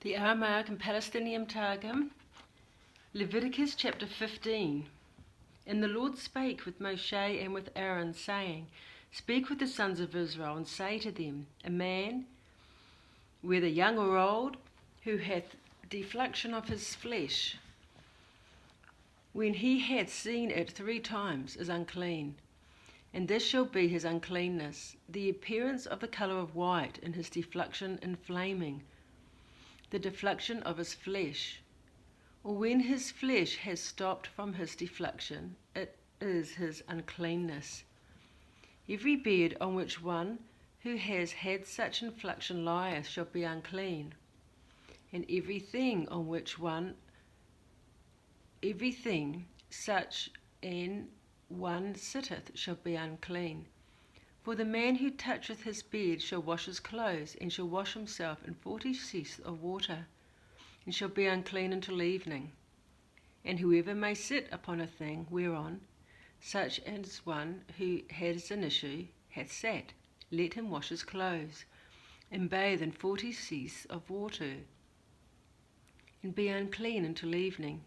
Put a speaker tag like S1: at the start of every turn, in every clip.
S1: The Aramaic and Palestinian Targum, Leviticus chapter 15. And the Lord spake with Moshe and with Aaron, saying, Speak with the sons of Israel, and say to them, A man, whether young or old, who hath defluxion of his flesh, when he hath seen it 3 times, is unclean. And this shall be his uncleanness, the appearance of the colour of white in his defluxion inflaming, the defluxion of his flesh. Or when his flesh has stopped from his defluxion, it is his uncleanness. Every bed on which one who has had such influxion lieth shall be unclean, and everything such an one sitteth shall be unclean. For the man who toucheth his bed shall wash his clothes, and shall wash himself in 40 seahs of water, and shall be unclean until evening. And whoever may sit upon a thing whereon such as one who has an issue hath sat, let him wash his clothes, and bathe in 40 seahs of water, and be unclean until evening.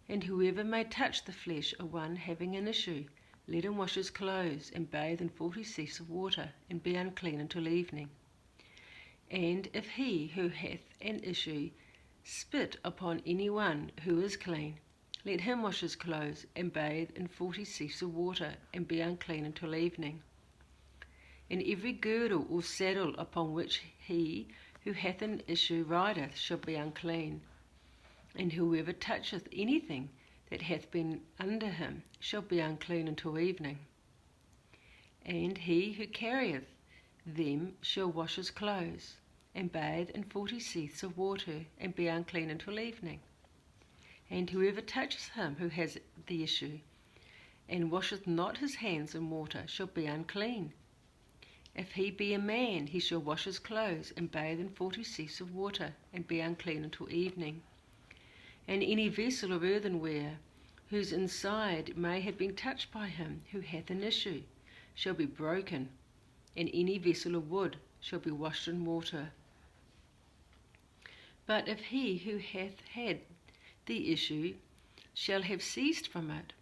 S1: And whoever may touch the flesh of one having an issue, let him wash his clothes, and bathe in 40 seahs of water, and be unclean until evening. And if he who hath an issue spit upon any one who is clean, let him wash his clothes, and bathe in 40 seahs of water, and be unclean until evening. And every girdle or saddle upon which he who hath an issue rideth shall be unclean. And whoever toucheth anything that hath been under him shall be unclean until evening. And he who carrieth them shall wash his clothes, and bathe in 40 seahs of water, and be unclean until evening. And whoever touches him who has the issue, and washeth not his hands in water, shall be unclean. If he be a man, he shall wash his clothes, and bathe in 40 seahs of water, and be unclean until evening. And any vessel of earthenware, whose inside may have been touched by him who hath an issue, shall be broken, and any vessel of wood shall be washed in water. But if he who hath had the issue shall have ceased from it,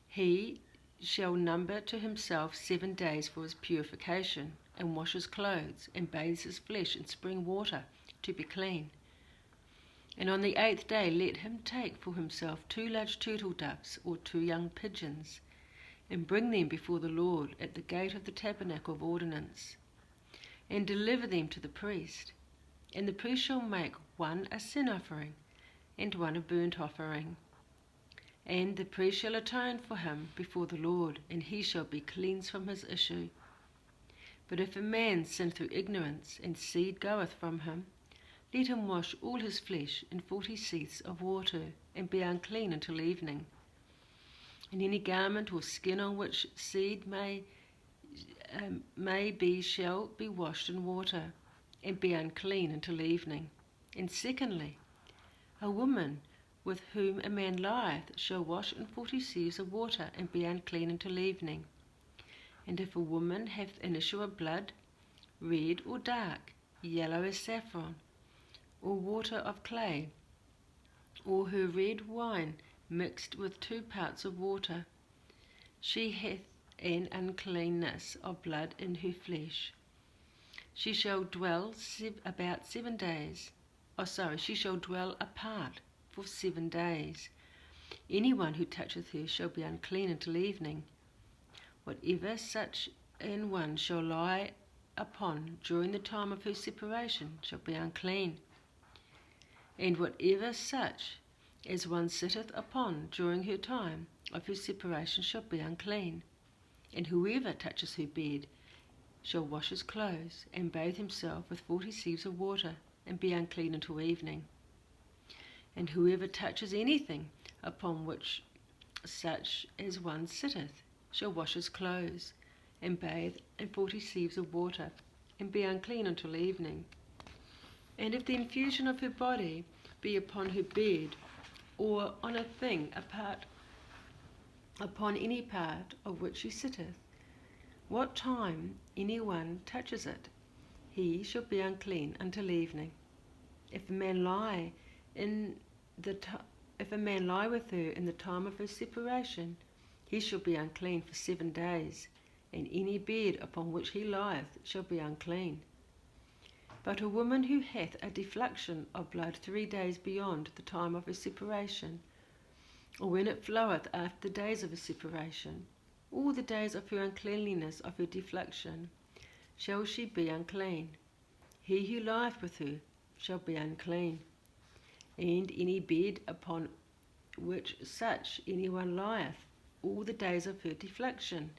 S1: he shall number to himself 7 days for his purification, and wash his clothes, and bathe his flesh in spring water, to be clean. And on the 8th day let him take for himself 2 large turtle doves, or 2 young pigeons, and bring them before the Lord at the gate of the tabernacle of ordinance, and deliver them to the priest. And the priest shall make one a sin offering, and one a burnt offering. And the priest shall atone for him before the Lord, and he shall be cleansed from his issue. But if a man sin through ignorance, and seed goeth from him, let him wash all his flesh in 40 seahs of water, and be unclean until evening. And any garment or skin on which seed may be shall be washed in water, and be unclean until evening. And secondly, a woman with whom a man lieth shall wash in 40 seahs of water, and be unclean until evening. And if a woman hath an issue of blood, red or dark, yellow as saffron, or water of clay, or her red wine mixed with 2 parts of water, she hath an uncleanness of blood in her flesh. She shall dwell about 7 days. She shall dwell apart for 7 days. Anyone who toucheth her shall be unclean until evening. Whatever such an one shall lie upon during the time of her separation shall be unclean. And whatever such as one sitteth upon during her time of her separation shall be unclean. And whoever touches her bed shall wash his clothes, and bathe himself with 40 seahs of water, and be unclean until evening. And whoever touches anything upon which such as one sitteth shall wash his clothes, and bathe in 40 seahs of water, and be unclean until evening. And if the infusion of her body be upon her bed, or on a thing apart, upon any part of which she sitteth, what time any one touches it, he shall be unclean until evening. If a man lie if a man lie with her in the time of her separation, he shall be unclean for 7 days, and any bed upon which he lieth shall be unclean. But a woman who hath a defluxion of blood 3 days beyond the time of her separation, or when it floweth after the days of her separation, all the days of her uncleanliness of her defluxion, shall she be unclean. He who lieth with her shall be unclean. And any bed upon which such anyone lieth all the days of her defluxion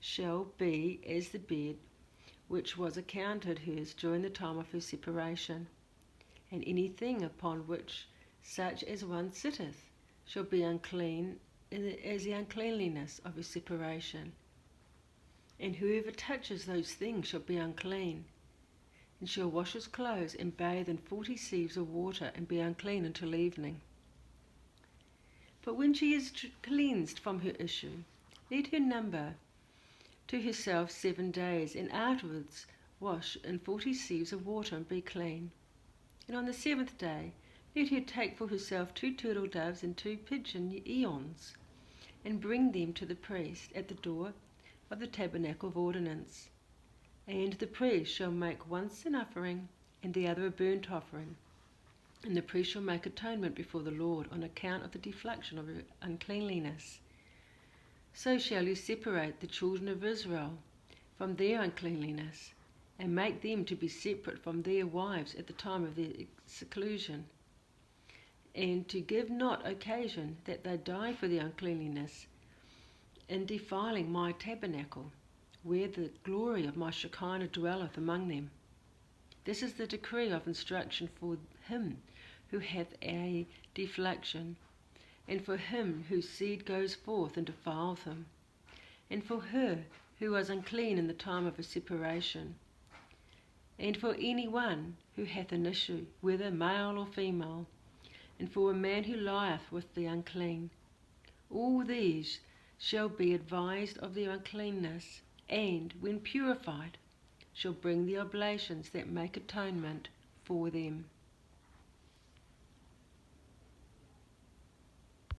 S1: shall be as the bed which was accounted hers during the time of her separation. And anything upon which such as one sitteth shall be unclean as the uncleanliness of her separation. And whoever touches those things shall be unclean, and shall wash his clothes and bathe in 40 sieves of water, and be unclean until evening. But when she is cleansed from her issue, let her number to herself 7 days, and afterwards wash in 40 sieves of water, and be clean. And on the 7th day let her take for herself 2 turtle doves and 2 pigeon eons, and bring them to the priest at the door of the tabernacle of ordinance. And the priest shall make one sin offering, and the other a burnt offering. And the priest shall make atonement before the Lord on account of the defluxion of her uncleanliness. So shall you separate the children of Israel from their uncleanliness, and make them to be separate from their wives at the time of their seclusion, and to give not occasion that they die for their uncleanliness in defiling my tabernacle, where the glory of my Shekinah dwelleth among them. This is the decree of instruction for him who hath a defluxion, and for him whose seed goes forth and defileth him, and for her who was unclean in the time of her separation, and for any one who hath an issue, whether male or female, and for a man who lieth with the unclean. All these shall be advised of their uncleanness, and, when purified, shall bring the oblations that make atonement for them.